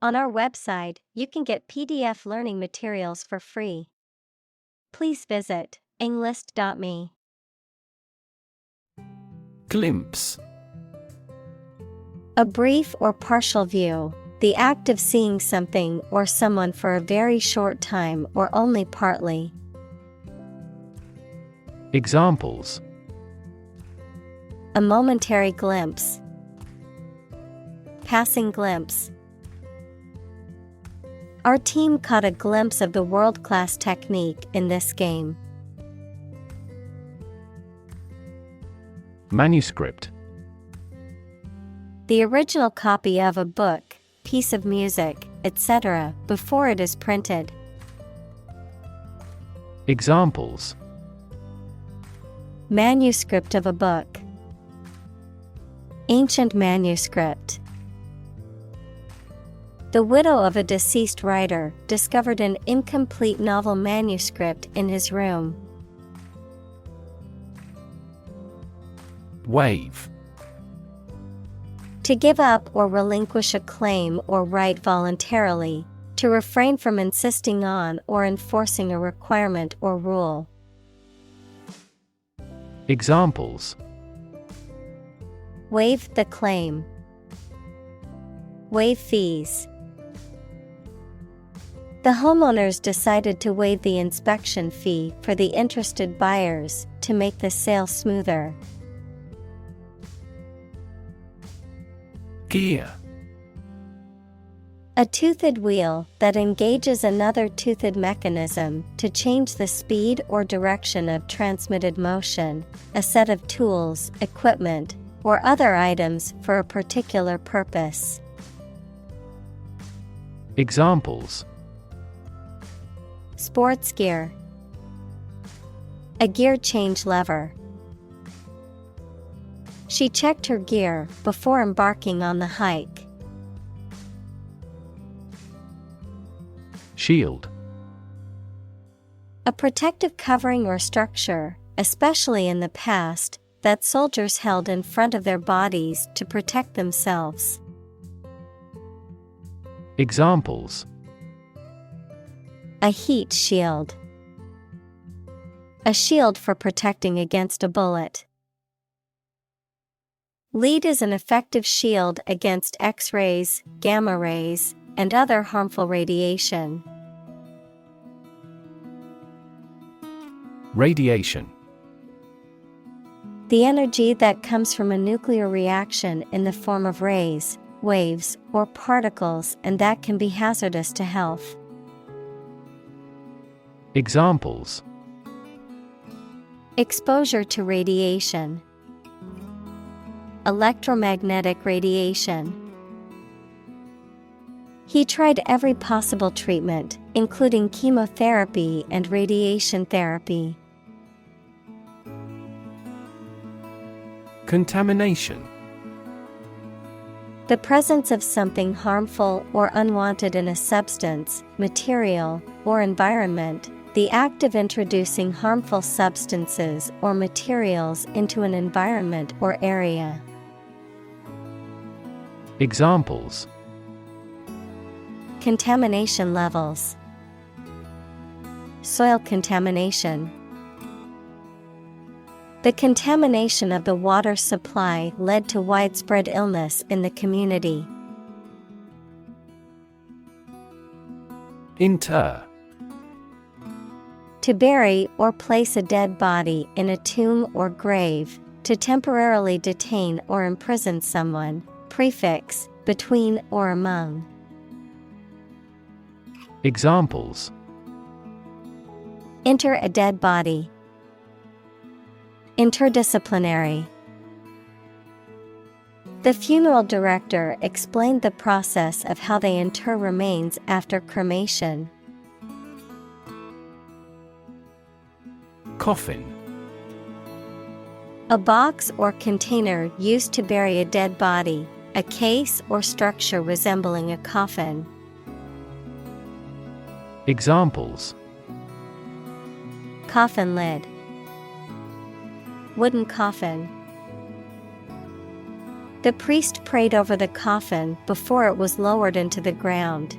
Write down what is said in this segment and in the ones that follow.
On our website, you can get PDF learning materials for free. Please visit englist.me. Glimpse. A brief or partial view, the act of seeing something or someone for a very short time or only partly. Examples: A momentary glimpse. Passing glimpse. Our team caught a glimpse of the world-class technique in this game. Manuscript. The original copy of a book, piece of music, etc., before it is printed. Examples: Manuscript of a book. Ancient manuscript. The widow of a deceased writer discovered an incomplete novel manuscript in his room. Waive. To give up or relinquish a claim or right voluntarily, to refrain from insisting on or enforcing a requirement or rule. Examples: Waive the claim. Waive fees. The homeowners decided to waive the inspection fee for the interested buyers to make the sale smoother. Gear. A toothed wheel that engages another toothed mechanism to change the speed or direction of transmitted motion, a set of tools, equipment, or other items for a particular purpose. Examples: Sports gear. A gear change lever. She checked her gear before embarking on the hike. Shield. A protective covering or structure, especially in the past, that soldiers held in front of their bodies to protect themselves. Examples: A heat shield. A shield for protecting against a bullet. Lead is an effective shield against X-rays, gamma rays, and other harmful radiation. Radiation. The energy that comes from a nuclear reaction in the form of rays, waves, or particles, and that can be hazardous to health. Examples: Exposure to radiation. Electromagnetic radiation. He tried every possible treatment, including chemotherapy and radiation therapy. Contamination. The presence of something harmful or unwanted in a substance, material, or environment. The act of introducing harmful substances or materials into an environment or area. Examples: Contamination levels. Soil contamination. The contamination of the water supply led to widespread illness in the community. Inter. To bury or place a dead body in a tomb or grave, to temporarily detain or imprison someone. Prefix, between or among. Examples: Inter a dead body. Interdisciplinary. The funeral director explained the process of how they inter remains after cremation. Coffin. A box or container used to bury a dead body, a case or structure resembling a coffin. Examples: Coffin lid. Wooden coffin. The priest prayed over the coffin before it was lowered into the ground.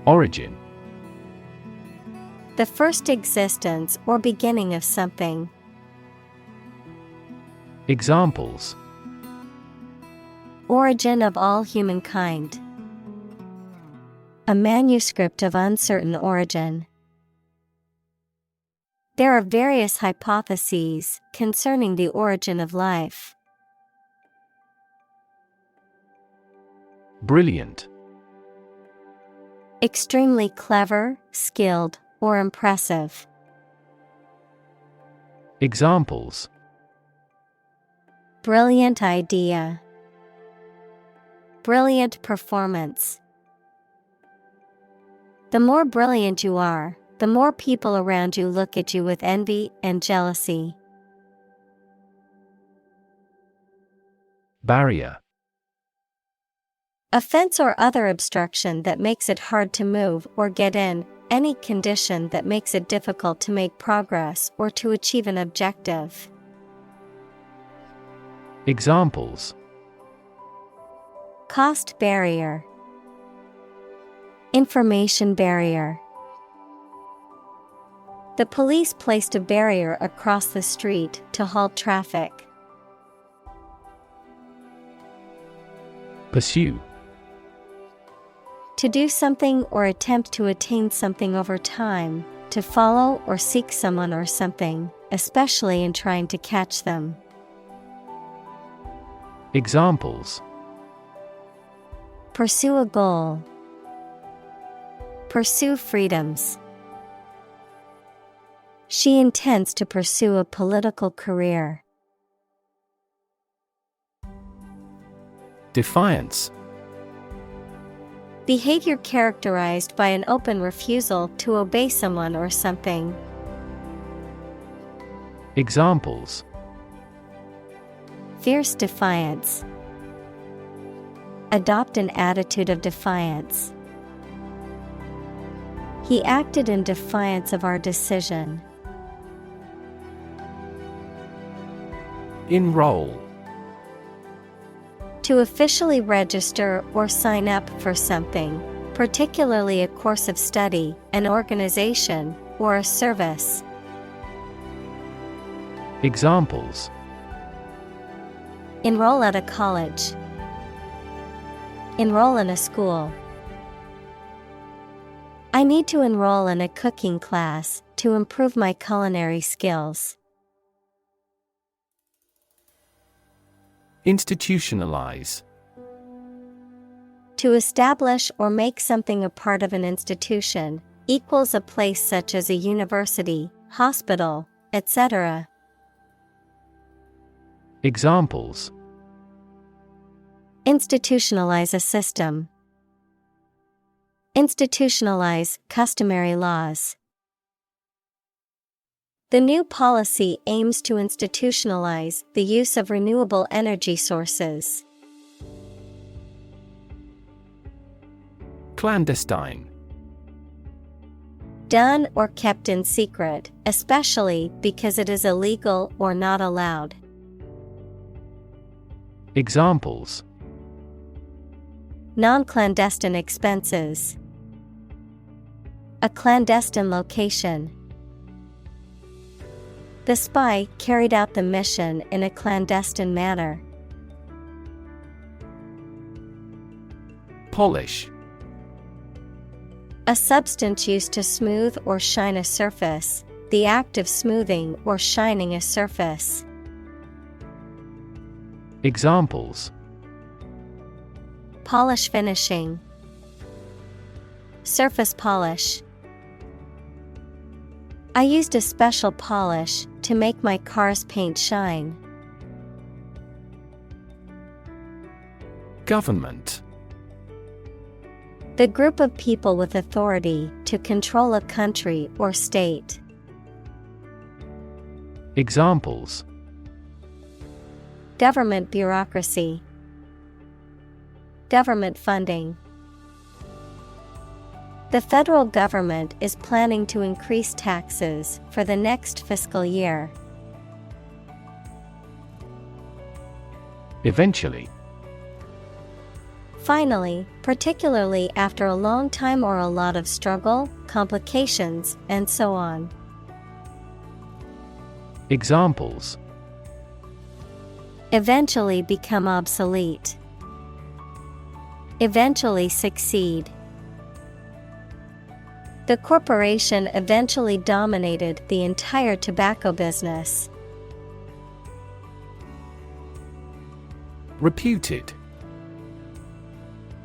Origin. The first existence or beginning of something. Examples. Origin of all humankind. A manuscript of uncertain origin. There are various hypotheses concerning the origin of life. Brilliant. Extremely clever, skilled, or impressive. Examples. Brilliant idea. Brilliant performance. The more brilliant you are, the more people around you look at you with envy and jealousy. Barrier. A fence or other obstruction that makes it hard to move or get in, any condition that makes it difficult to make progress or to achieve an objective. Examples. Cost barrier. Information barrier. The police placed a barrier across the street to halt traffic. Pursue. To do something or attempt to attain something over time, to follow or seek someone or something, especially in trying to catch them. Examples. Pursue a goal. Pursue freedoms. She intends to pursue a political career. Defiance. Behavior characterized by an open refusal to obey someone or something. Examples. Fierce defiance. Adopt an attitude of defiance. He acted in defiance of our decision. Enroll. To officially register or sign up for something, particularly a course of study, an organization, or a service. Examples. Enroll at a college. Enroll in a school. I need to enroll in a cooking class to improve my culinary skills. Institutionalize. To establish or make something a part of an institution, equals a place such as a university, hospital, etc. Examples. Institutionalize a system. Institutionalize customary laws. The new policy aims to institutionalize the use of renewable energy sources. Clandestine. Done or kept in secret, especially because it is illegal or not allowed. Examples. Non-clandestine expenses. A clandestine location. The spy carried out the mission in a clandestine manner. Polish. A substance used to smooth or shine a surface, the act of smoothing or shining a surface. Examples. Polish finishing. Surface polish. I used a special polish to make my car's paint shine. Government. The group of people with authority to control a country or state. Examples. Government bureaucracy. Government funding. The federal government is planning to increase taxes for the next fiscal year. Eventually. Finally, particularly after a long time or a lot of struggle, complications, and so on. Examples: Eventually become obsolete. Eventually succeed. The corporation eventually dominated the entire tobacco business. Reputed.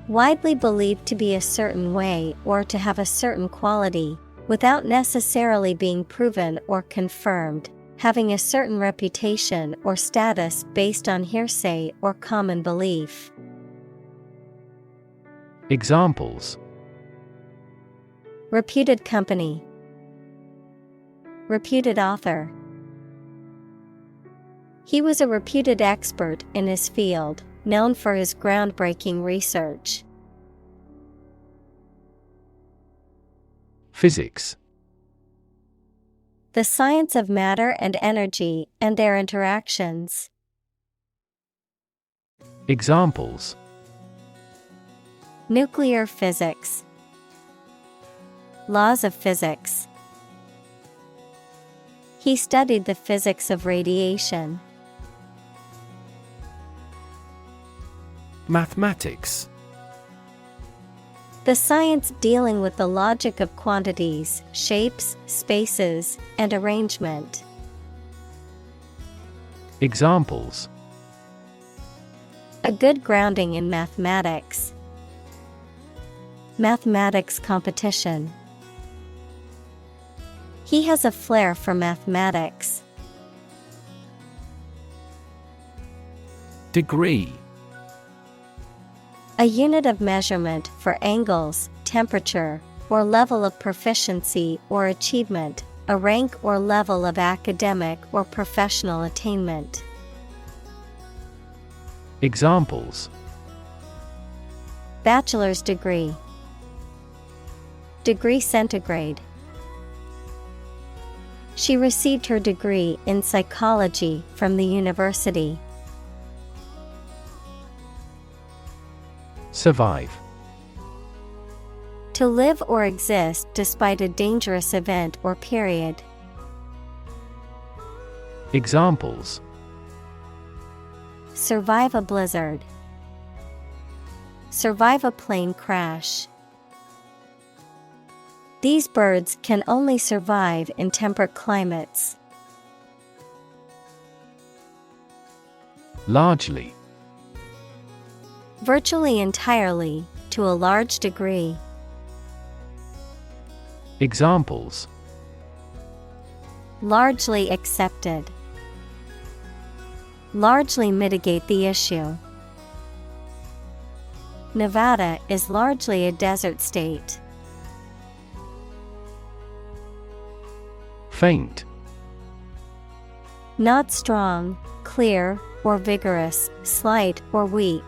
Widely believed to be a certain way or to have a certain quality, without necessarily being proven or confirmed, having a certain reputation or status based on hearsay or common belief. Examples: Reputed company. Reputed author. He was a reputed expert in his field, known for his groundbreaking research. Physics. The science of matter and energy and their interactions. Examples: Nuclear physics. Laws of physics. He studied the physics of radiation. Mathematics. The science dealing with the logic of quantities, shapes, spaces, and arrangement. Examples: A good grounding in mathematics. Mathematics competition. He has a flair for mathematics. Degree. A unit of measurement for angles, temperature, or level of proficiency or achievement, a rank or level of academic or professional attainment. Examples: Bachelor's degree. Degree centigrade. She received her degree in psychology from the university. Survive. To live or exist despite a dangerous event or period. Examples: Survive a blizzard. Survive a plane crash. These birds can only survive in temperate climates. Largely. Virtually entirely, to a large degree. Examples: Largely accepted. Largely mitigate the issue. Nevada is largely a desert state. Faint. Not strong, clear, or vigorous, slight or weak.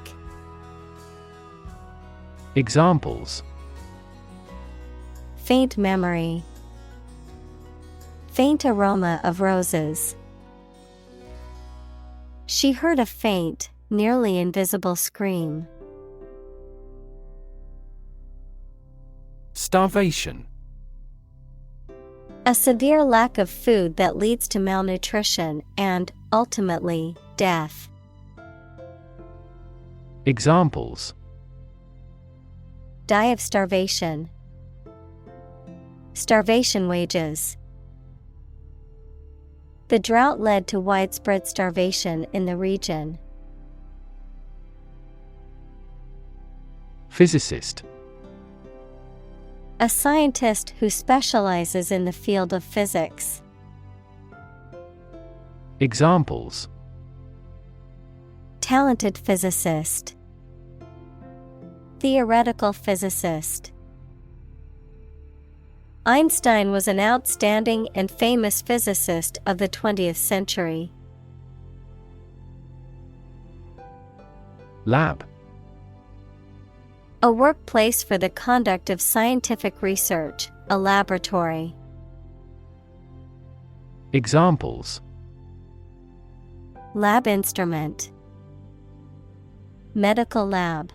Examples: Faint memory. Faint aroma of roses. She heard a faint, nearly invisible scream. Starvation. A severe lack of food that leads to malnutrition and, ultimately, death. Examples: Die of starvation. Starvation wages. The drought led to widespread starvation in the region. Physicist. A scientist who specializes in the field of physics. Examples: Talented physicist. Theoretical physicist. Einstein was an outstanding and famous physicist of the 20th century. Lab. A workplace for the conduct of scientific research, a laboratory. Examples: Lab instrument. medical lab.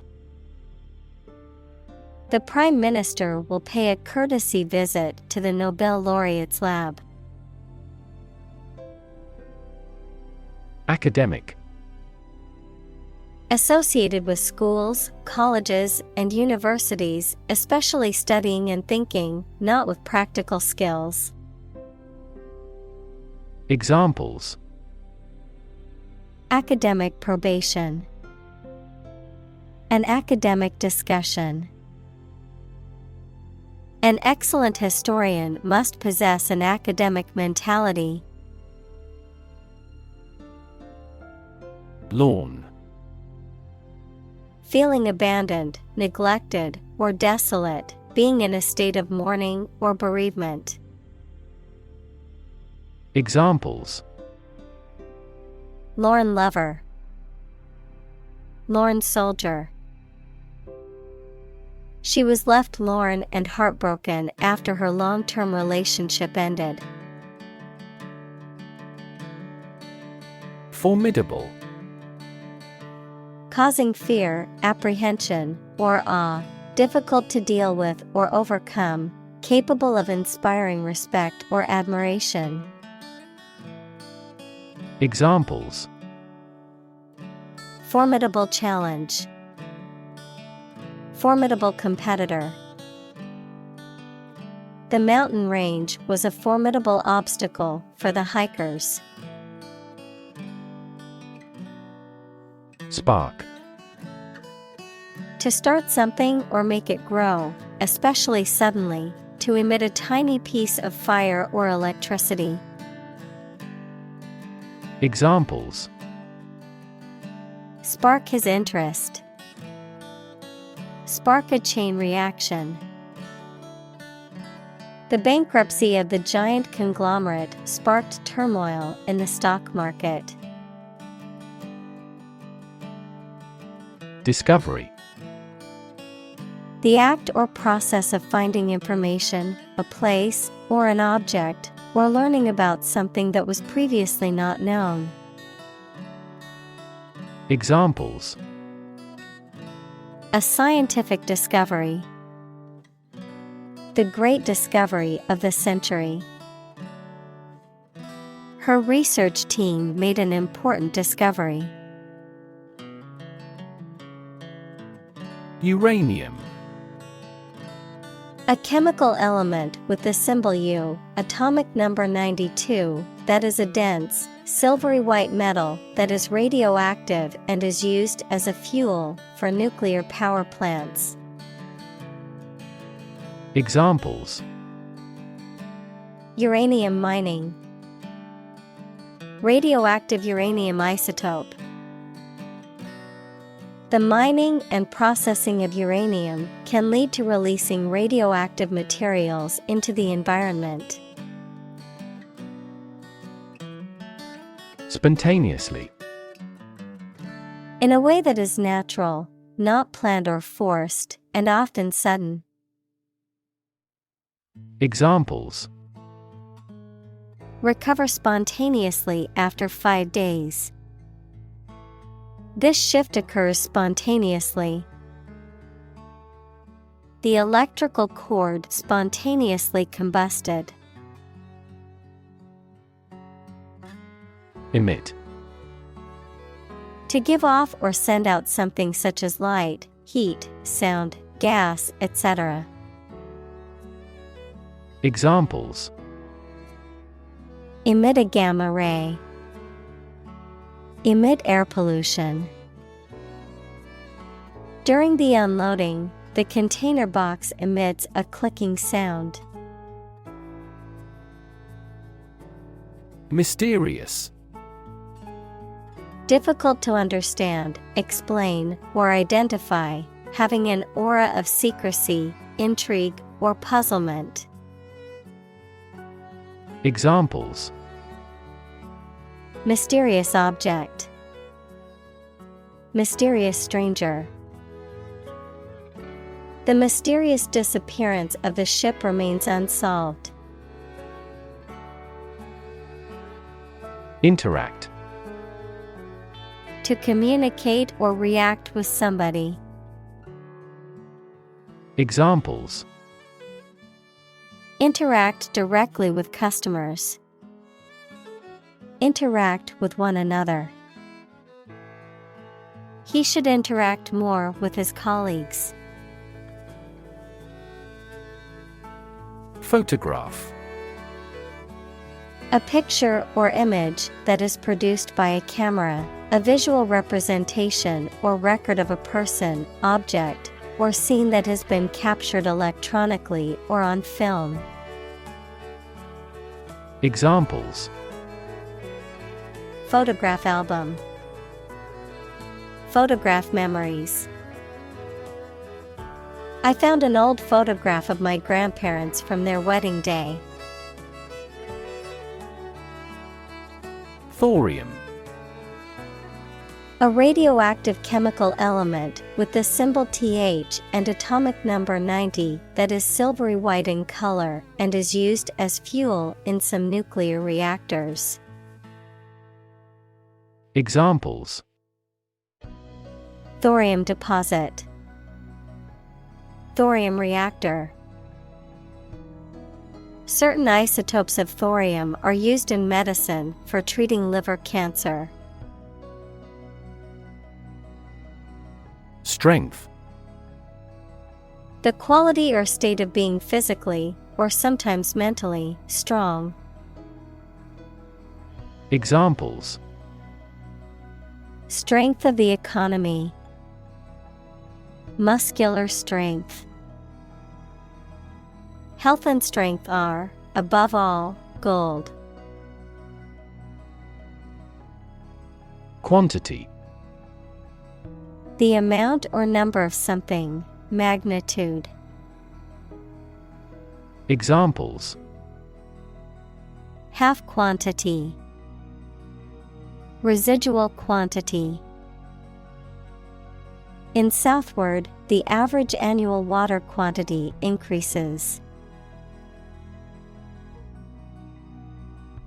The Prime Minister will pay a courtesy visit to the Nobel laureate's lab. Academic. Associated with schools, colleges, and universities, especially studying and thinking, not with practical skills. Examples: academic probation, an academic discussion. An excellent historian must possess an academic mentality. Lawn. Feeling abandoned, neglected, or desolate, being in a state of mourning or bereavement. Examples: lorn lover, lorn soldier. She was left lorn and heartbroken after her long-term relationship ended. Formidable. Causing fear, apprehension, or awe, difficult to deal with or overcome, capable of inspiring respect or admiration. Examples: formidable challenge, formidable competitor. The mountain range was a formidable obstacle for the hikers. Spark. To start something or make it grow, especially suddenly, to emit a tiny piece of fire or electricity. Examples: spark his interest, spark a chain reaction. The bankruptcy of the giant conglomerate sparked turmoil in the stock market. Discovery. The act or process of finding information, a place, or an object, or learning about something that was previously not known. Examples: a scientific discovery, the great discovery of the century. Her research team made an important discovery. Uranium. A chemical element with the symbol U, atomic number 92, that is a dense, silvery white metal that is radioactive and is used as a fuel for nuclear power plants. Examples: uranium mining, radioactive uranium isotope. The mining and processing of uranium can lead to releasing radioactive materials into the environment. Spontaneously. In a way that is natural, not planned or forced, and often sudden. Examples: recover spontaneously after 5 days. This shift occurs spontaneously. The electrical cord spontaneously combusted. Emit. To give off or send out something such as light, heat, sound, gas, etc. Examples: emit a gamma ray. Emit air pollution. During the unloading, the container box emits a clicking sound. Mysterious. Difficult to understand, explain, or identify, having an aura of secrecy, intrigue, or puzzlement. Examples: mysterious object, mysterious stranger. The mysterious disappearance of the ship remains unsolved. Interact. To communicate or react with somebody. Examples: Interact directly with customers. Interact with one another. He should interact more with his colleagues. Photograph. A picture or image that is produced by a camera, a visual representation or record of a person, object, or scene that has been captured electronically or on film. Examples: Photograph album. Photograph memories. I found an old photograph of my grandparents from their wedding day. Thorium. A radioactive chemical element with the symbol Th and atomic number 90 that is silvery white in color and is used as fuel in some nuclear reactors. Examples: Thorium deposit. Thorium reactor. Certain isotopes of thorium are used in medicine for treating liver cancer. Strength. The quality or state of being physically, or sometimes mentally, strong. Examples: Strength of the economy. Muscular strength. Health and strength are, above all, gold. Quantity. The amount or number of something, magnitude. Examples: Half quantity. Residual quantity. In southward, the average annual water quantity increases.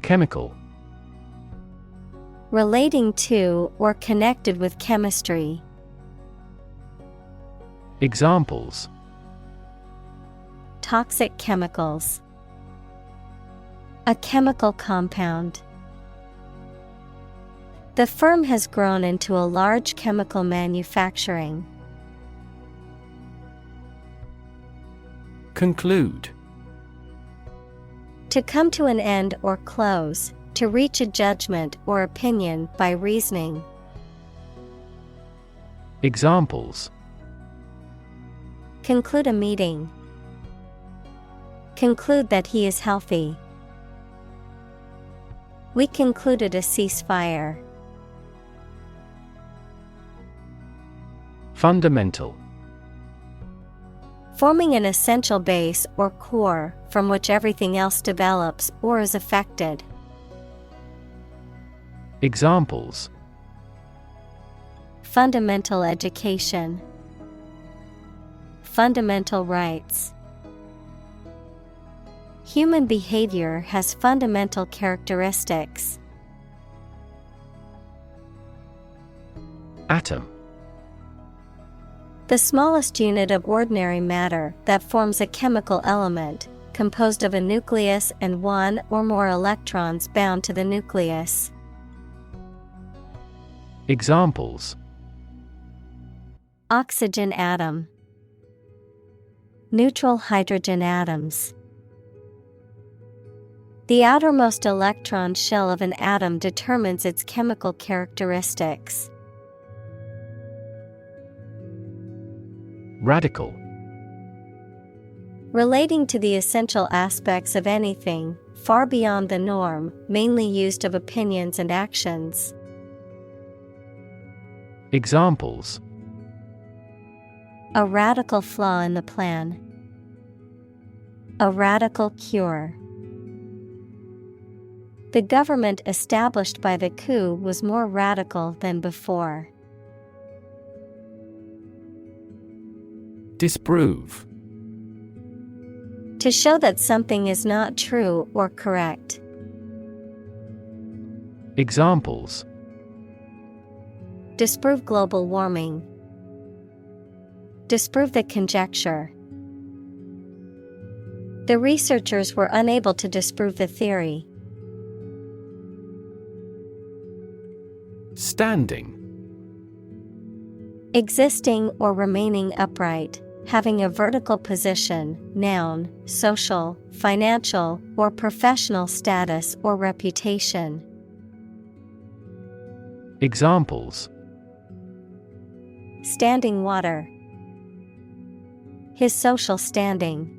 Chemical. Relating to or connected with chemistry. Examples: Toxic chemicals. A chemical compound. The firm has grown into a large chemical manufacturing. Conclude. To come to an end or close, to reach a judgment or opinion by reasoning. Examples: Conclude a meeting. Conclude that he is healthy. We concluded a ceasefire. Fundamental. Forming an essential base or core from which everything else develops or is affected. Examples: Fundamental education. Fundamental rights. Human behavior has fundamental characteristics. Atom. The smallest unit of ordinary matter that forms a chemical element, composed of a nucleus and one or more electrons bound to the nucleus. Examples: Oxygen atom. Neutral hydrogen atoms. The outermost electron shell of an atom determines its chemical characteristics. Radical. Relating to the essential aspects of anything, far beyond the norm, mainly used of opinions and actions. Examples: A radical flaw in the plan. A radical cure. The government established by the coup was more radical than before. Disprove. To show that something is not true or correct. Examples: Disprove global warming. Disprove the conjecture. The researchers were unable to disprove the theory. Standing. Existing or remaining upright, having a vertical position, noun, social, financial, or professional status or reputation. Examples: Standing water. His social standing.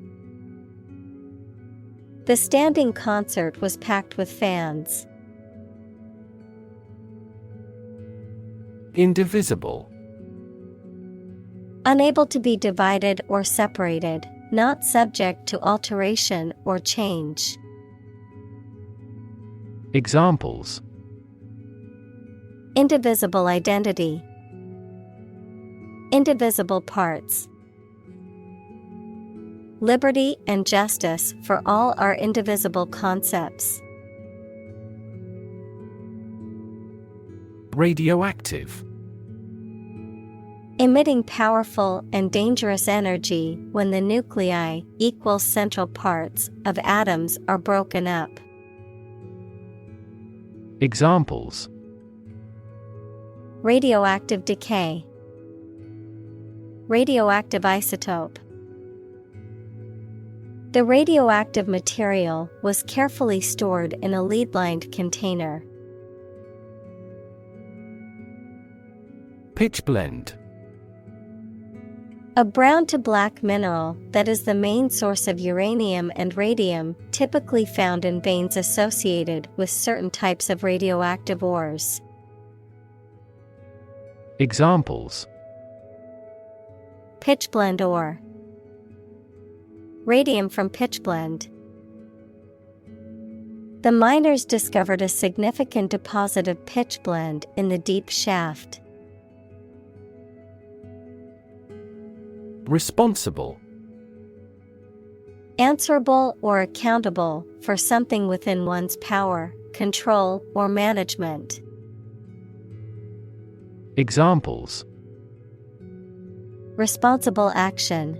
The standing concert was packed with fans. Indivisible. Unable to be divided or separated, not subject to alteration or change. Examples: Indivisible identity. Indivisible parts. Liberty and justice for all are indivisible concepts. Radioactive. Emitting powerful and dangerous energy when the nuclei, equal central parts, of atoms are broken up. Examples: Radioactive decay. Radioactive isotope. The radioactive material was carefully stored in a lead-lined container. Pitchblende. A brown to black mineral that is the main source of uranium and radium, typically found in veins associated with certain types of radioactive ores. Examples: Pitchblende ore. Radium from pitchblende. The miners discovered a significant deposit of pitchblende in the deep shaft. Responsible. Answerable or accountable for something within one's power, control, or management. Examples: Responsible action.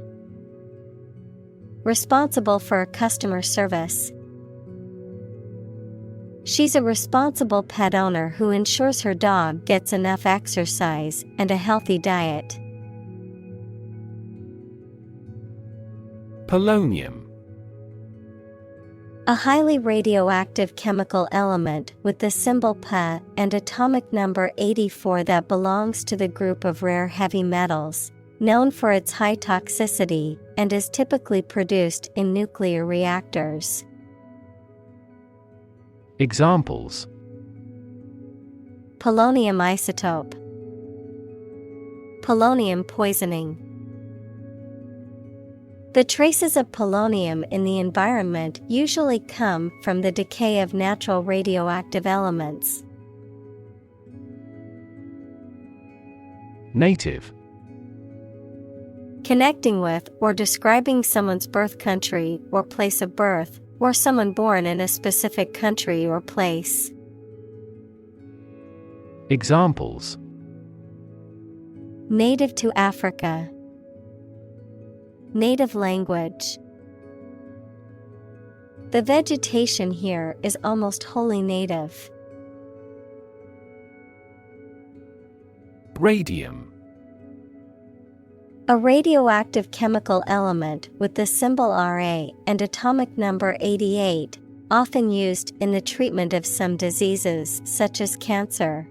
Responsible for customer service. She's a responsible pet owner who ensures her dog gets enough exercise and a healthy diet. Polonium. A highly radioactive chemical element with the symbol Pa and atomic number 84 that belongs to the group of rare heavy metals, known for its high toxicity, and is typically produced in nuclear reactors. Examples: Polonium isotope. Polonium poisoning. The traces of polonium in the environment usually come from the decay of natural radioactive elements. Native. Connecting with or describing someone's birth country or place of birth, or someone born in a specific country or place. Examples: Native to Africa. Native language. The vegetation here is almost wholly native. Radium. A radioactive chemical element with the symbol Ra and atomic number 88, often used in the treatment of some diseases such as cancer.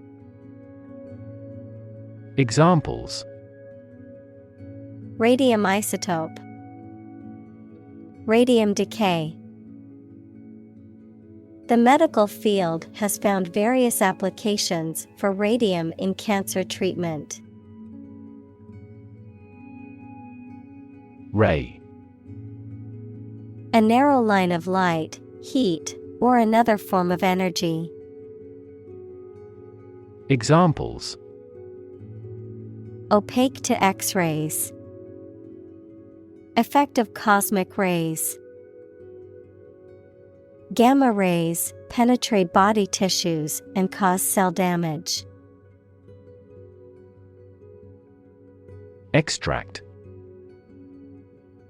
Examples: Radium isotope. Radium decay. The medical field has found various applications for radium in cancer treatment. Ray. A narrow line of light, heat, or another form of energy. Examples: Opaque to X-rays. Effect of cosmic rays. Gamma rays penetrate body tissues and cause cell damage. Extract.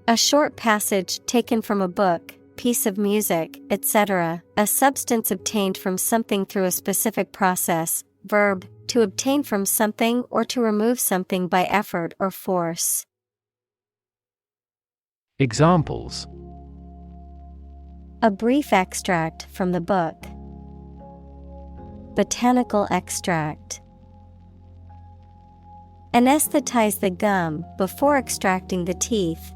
A short passage taken from a book, piece of music, etc., a substance obtained from something through a specific process. Verb, to obtain from something or to remove something by effort or force. Examples. A brief extract from the book. Botanical extract. Anesthetize the gum before extracting the teeth.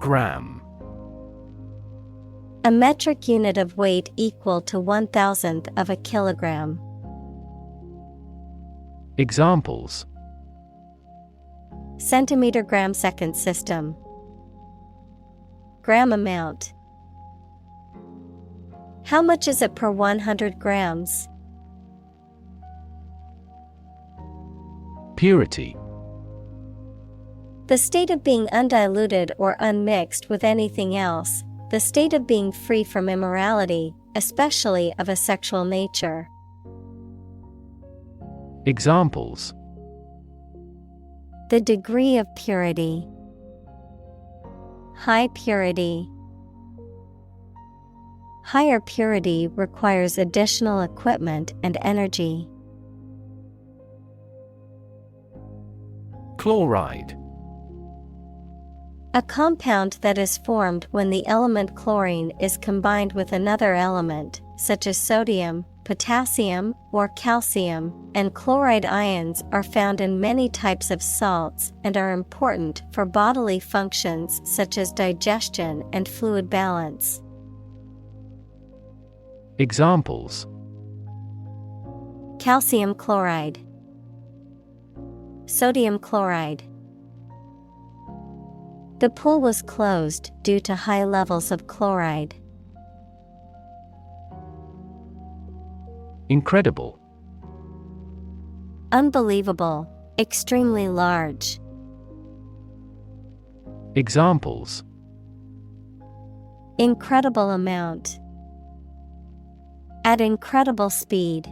Gram. A metric unit of weight equal to 1/1000th of a kilogram. Examples. Centimeter gram second system. Gram amount. How much is it per 100 grams? Purity. The state of being undiluted or unmixed with anything else, the state of being free from immorality, especially of a sexual nature. Examples. The degree of purity. High purity. Higher purity requires additional equipment and energy. Chloride. A compound that is formed when the element chlorine is combined with another element, such as sodium, potassium, or calcium, and chloride ions are found in many types of salts and are important for bodily functions such as digestion and fluid balance. Examples. Calcium chloride. Sodium chloride. The pool was closed due to high levels of chloride. Incredible. Unbelievable, extremely large. Examples. Incredible amount. At incredible speed.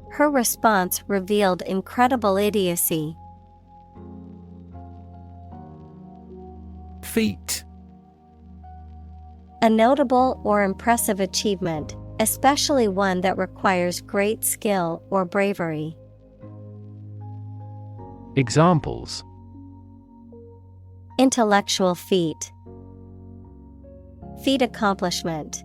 Her response revealed incredible idiocy. Feat. A notable or impressive achievement, especially one that requires great skill or bravery. Examples. Intellectual feat. Feat accomplishment.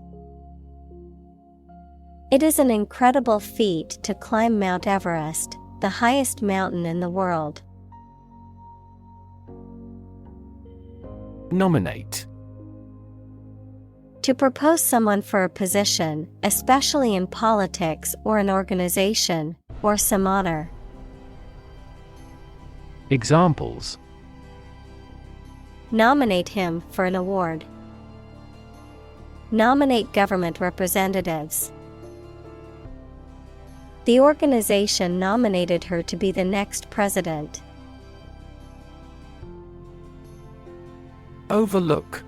It is an incredible feat to climb Mount Everest, the highest mountain in the world. Nominate. To propose someone for a position, especially in politics or an organization, or some honor. Examples. Nominate him for an award. Nominate government representatives. The organization nominated her to be the next president. Overlook.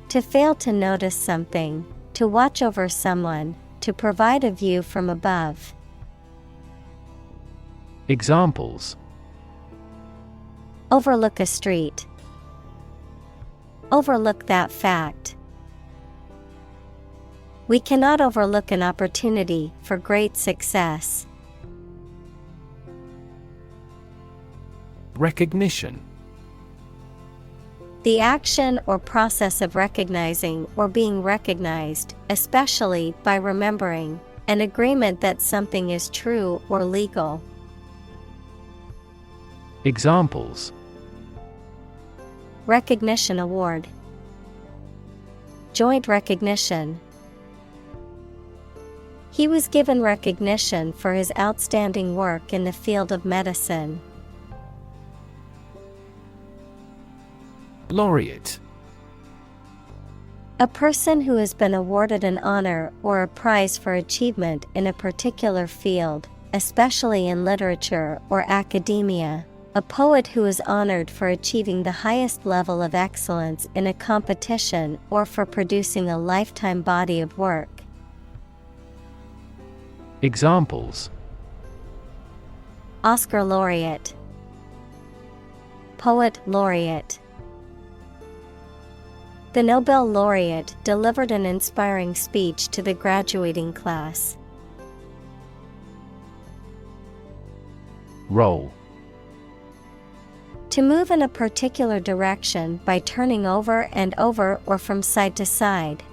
To fail to notice something, to watch over someone, to provide a view from above. Examples. Overlook a street. Overlook that fact. We cannot overlook an opportunity for great success. Recognition. The action or process of recognizing or being recognized, especially by remembering, an agreement that something is true or legal. Examples. Recognition award. Joint recognition. He was given recognition for his outstanding work in the field of medicine. Laureate. A person who has been awarded an honor or a prize for achievement in a particular field, especially in literature or academia. A poet who is honored for achieving the highest level of excellence in a competition or for producing a lifetime body of work. Examples: Oscar laureate, poet laureate. The Nobel laureate delivered an inspiring speech to the graduating class. Roll. To move in a particular direction by turning over and over or from side to side.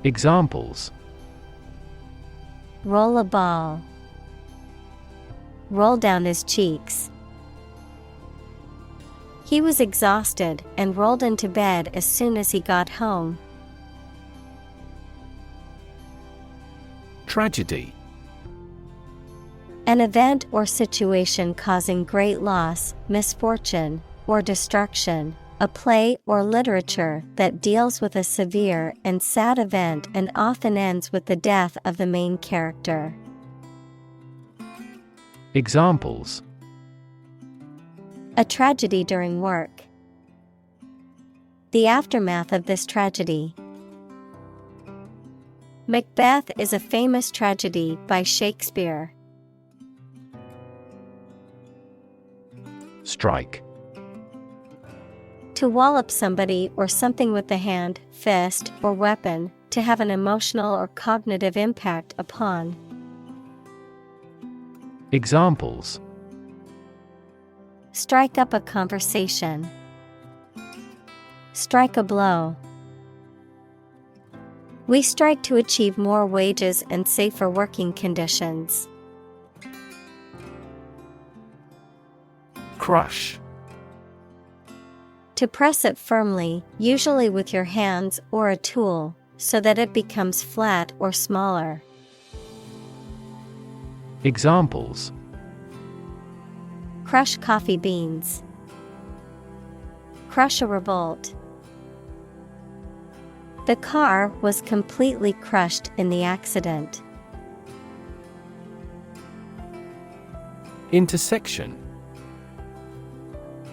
Examples: Roll a ball. Roll down his cheeks. He was exhausted and rolled into bed as soon as he got home. Tragedy. An event or situation causing great loss, misfortune, or destruction. A play or literature that deals with a severe and sad event and often ends with the death of the main character. Examples: A tragedy during work. The aftermath of this tragedy. Macbeth is a famous tragedy by Shakespeare. Strike. To wallop somebody or something with the hand, fist, or weapon, to have an emotional or cognitive impact upon. Examples: Strike up a conversation. Strike a blow. We strike to achieve more wages and safer working conditions. Crush. To press it firmly, usually with your hands or a tool, so that it becomes flat or smaller. Examples: Crush coffee beans. Crush a revolt. The car was completely crushed in the accident. Intersection.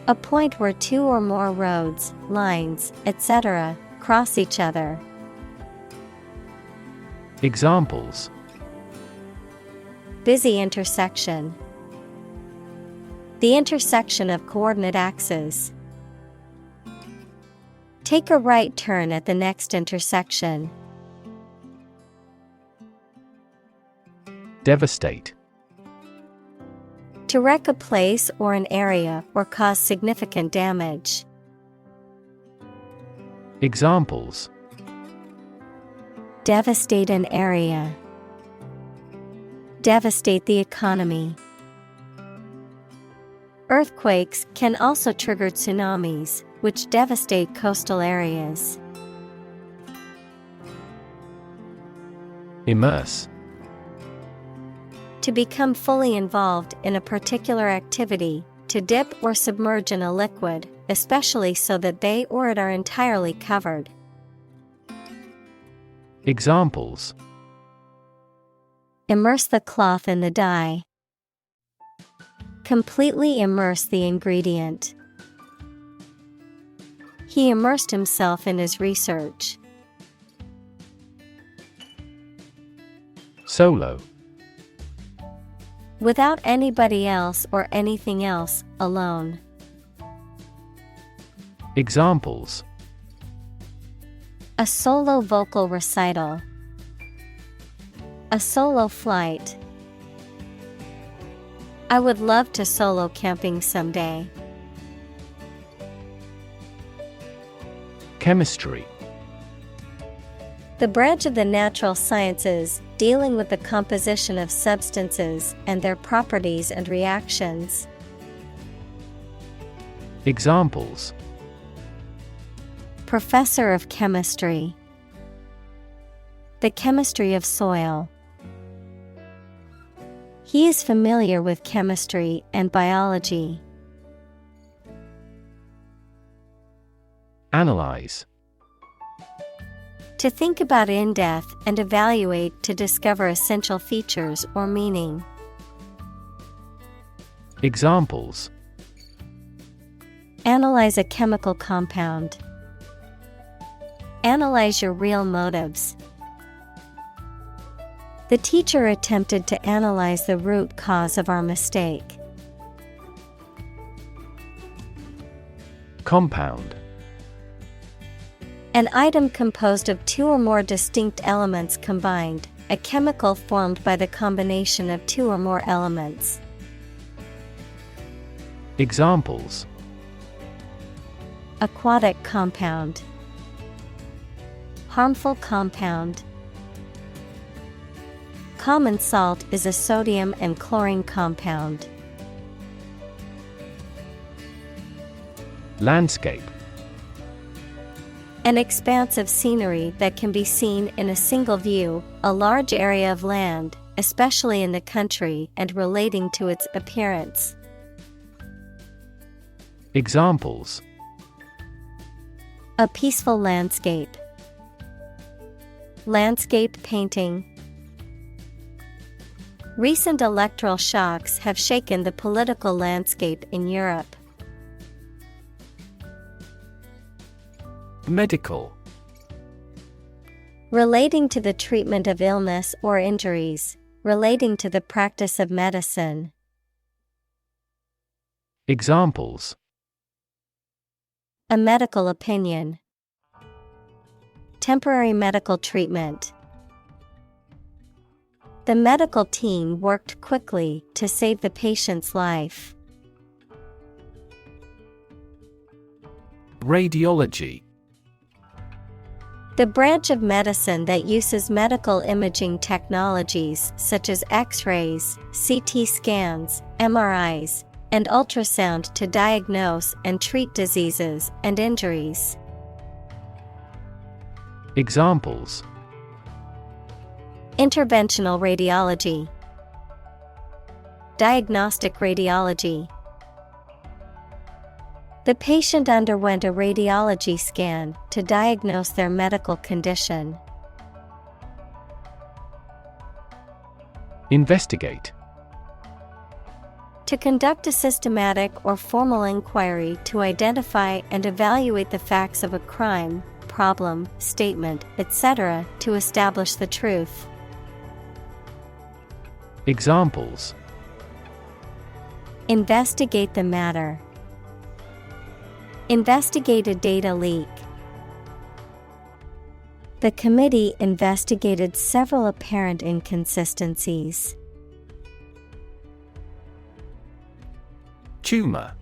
A point where two or more roads, lines, etc., cross each other. Examples: Busy intersection. The intersection of coordinate axes. Take a right turn at the next intersection. Devastate. To wreck a place or an area or cause significant damage. Examples: Devastate an area. Devastate the economy. Earthquakes can also trigger tsunamis, which devastate coastal areas. Immerse. To become fully involved in a particular activity, to dip or submerge in a liquid, especially so that they or it are entirely covered. Examples: Immerse the cloth in the dye. Completely immerse the ingredient. He immersed himself in his research. Solo. Without anybody else or anything else, alone. Examples: A solo vocal recital. A solo flight. I would love to solo camping someday. Chemistry. The branch of the natural sciences dealing with the composition of substances and their properties and reactions. Examples: Professor of chemistry. The chemistry of soil. He is familiar with chemistry and biology. Analyze. To think about in depth and evaluate to discover essential features or meaning. Examples: Analyze a chemical compound. Analyze your real motives. The teacher attempted to analyze the root cause of our mistake. Compound. An item composed of two or more distinct elements combined, a chemical formed by the combination of two or more elements. Examples: Aquatic compound. Harmful compound. Common salt is a sodium and chlorine compound. Landscape. An expanse of scenery that can be seen in a single view, a large area of land, especially in the country and relating to its appearance. Examples: A peaceful landscape. Landscape painting. Recent electoral shocks have shaken the political landscape in Europe. Medical. Relating to the treatment of illness or injuries, relating to the practice of medicine. Examples: A medical opinion. Temporary medical treatment. The medical team worked quickly to save the patient's life. Radiology. The branch of medicine that uses medical imaging technologies such as X-rays, CT scans, MRIs, and ultrasound to diagnose and treat diseases and injuries. Examples: Interventional radiology. Diagnostic radiology. The patient underwent a radiology scan to diagnose their medical condition. Investigate. To conduct a systematic or formal inquiry to identify and evaluate the facts of a crime, problem, statement, etc., to establish the truth. Examples: Investigate the matter. Investigate a data leak. The committee investigated several apparent inconsistencies. Tumor.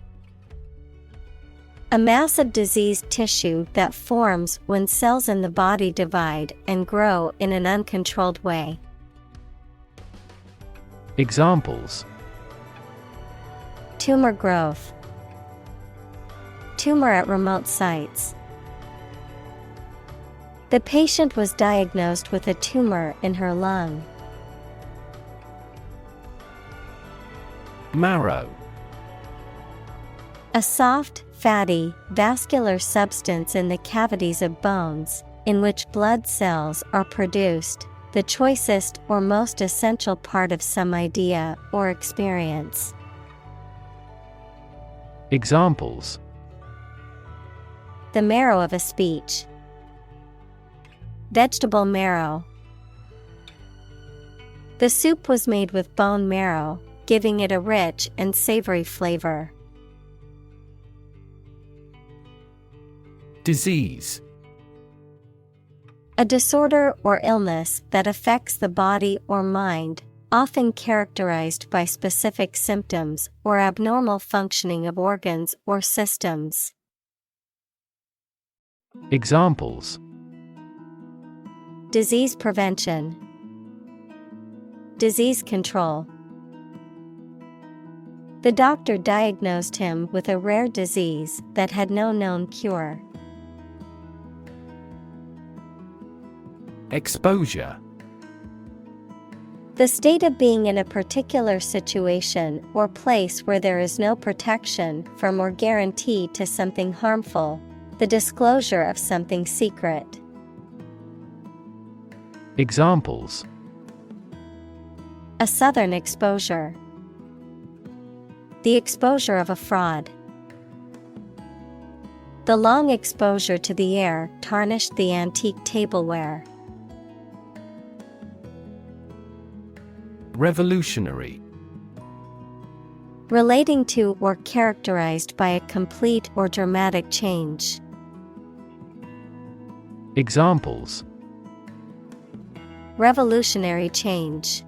A mass of diseased tissue that forms when cells in the body divide and grow in an uncontrolled way. Examples: Tumor growth. Tumor at remote sites. The patient was diagnosed with a tumor in her lung. Marrow. A soft, fatty, vascular substance in the cavities of bones, in which blood cells are produced, the choicest or most essential part of some idea or experience. Examples: The marrow of a speech. Vegetable marrow. The soup was made with bone marrow, giving it a rich and savory flavor. Disease. A disorder or illness that affects the body or mind, often characterized by specific symptoms or abnormal functioning of organs or systems. Examples: Disease prevention. Disease control. The doctor diagnosed him with a rare disease that had no known cure. Exposure. The state of being in a particular situation or place where there is no protection from or guarantee to something harmful, the disclosure of something secret. Examples: A southern exposure. The exposure of a fraud. The long exposure to the air tarnished the antique tableware. Revolutionary. Relating to or characterized by a complete or dramatic change. Examples: Revolutionary change.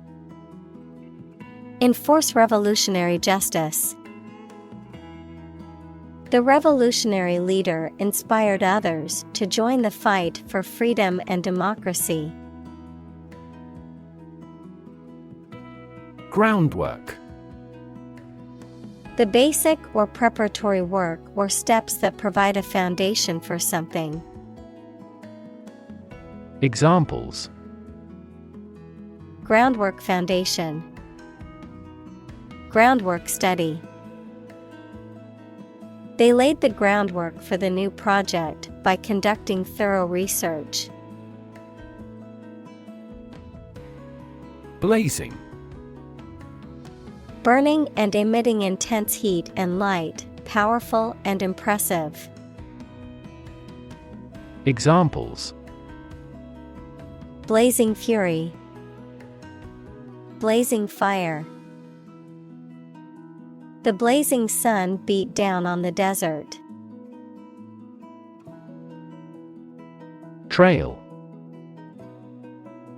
Enforce revolutionary justice. The revolutionary leader inspired others to join the fight for freedom and democracy. Groundwork. The basic or preparatory work or steps that provide a foundation for something. Examples: Groundwork foundation. Groundwork study. They laid the groundwork for the new project by conducting thorough research. Blazing. Burning and emitting intense heat and light, powerful and impressive. Examples: Blazing fury. Blazing fire. The blazing sun beat down on the desert. Trail.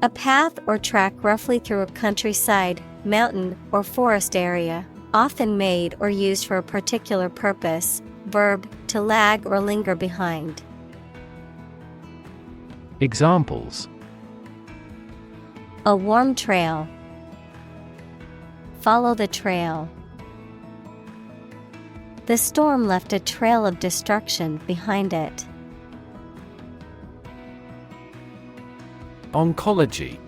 A path or track roughly through a countryside, mountain, or forest area, often made or used for a particular purpose. Verb, to lag or linger behind. Examples: A warm trail. Follow the trail. The storm left a trail of destruction behind it. Oncology.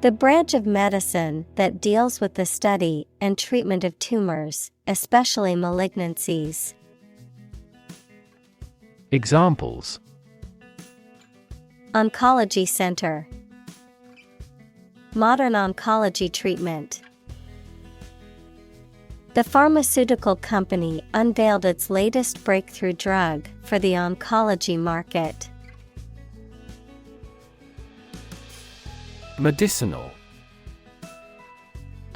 The branch of medicine that deals with the study and treatment of tumors, especially malignancies. Examples: Oncology center. Modern oncology treatment. The pharmaceutical company unveiled its latest breakthrough drug for the oncology market. Medicinal.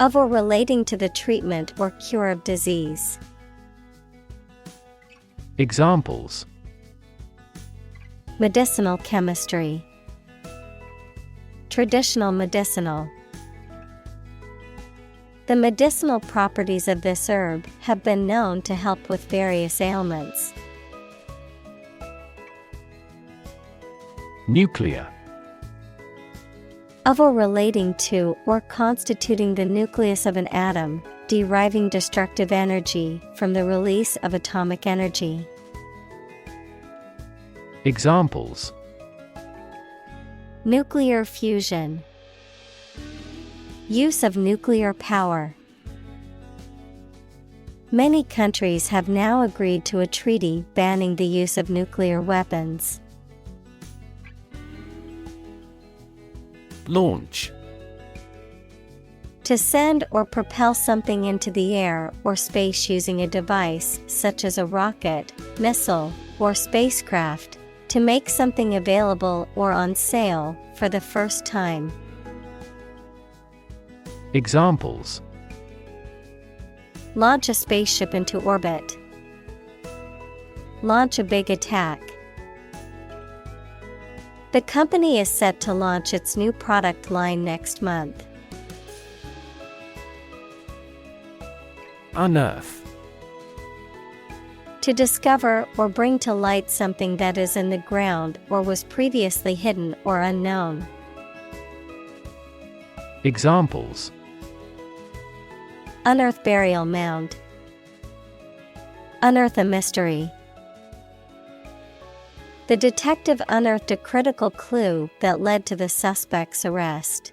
Of or relating to the treatment or cure of disease. Examples: Medicinal chemistry. Traditional medicinal. The medicinal properties of this herb have been known to help with various ailments. Nuclear. Of or relating to or constituting the nucleus of an atom, deriving destructive energy from the release of atomic energy. Examples: Nuclear fusion. Use of nuclear power. Many countries have now agreed to a treaty banning the use of nuclear weapons. Launch. To send or propel something into the air or space using a device such as a rocket, missile, or spacecraft, to make something available or on sale for the first time. Examples: Launch a spaceship into orbit. Launch a big attack. The company is set to launch its new product line next month. Unearth. To discover or bring to light something that is in the ground or was previously hidden or unknown. Examples: Unearth burial mound. Unearth a mystery. The detective unearthed a critical clue that led to the suspect's arrest.